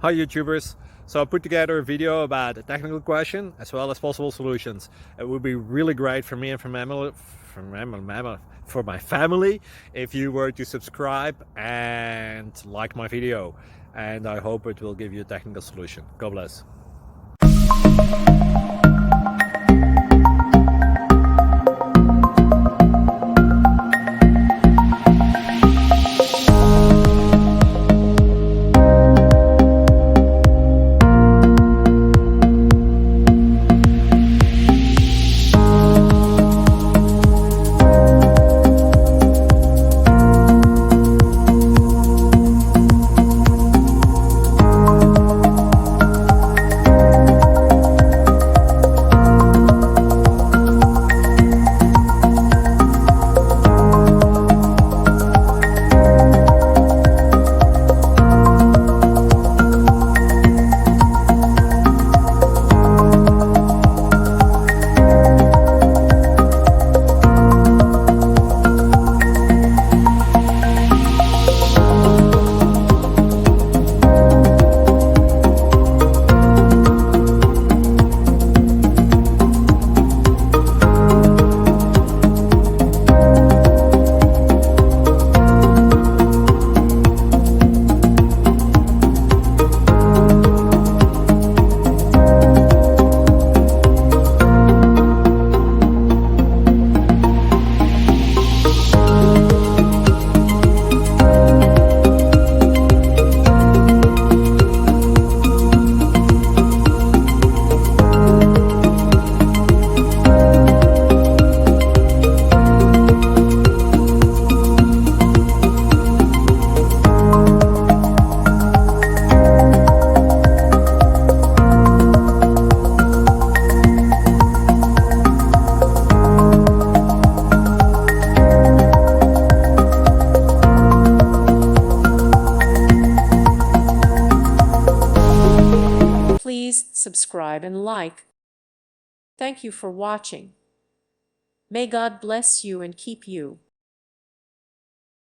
Hi YouTubers! So I put together a video about a technical question as well as possible solutions. It would be really great for me and for my family if you were to subscribe and like my video, and I hope it will give you a technical solution. God bless. Please subscribe and like. Thank you for watching. May God bless you and keep you.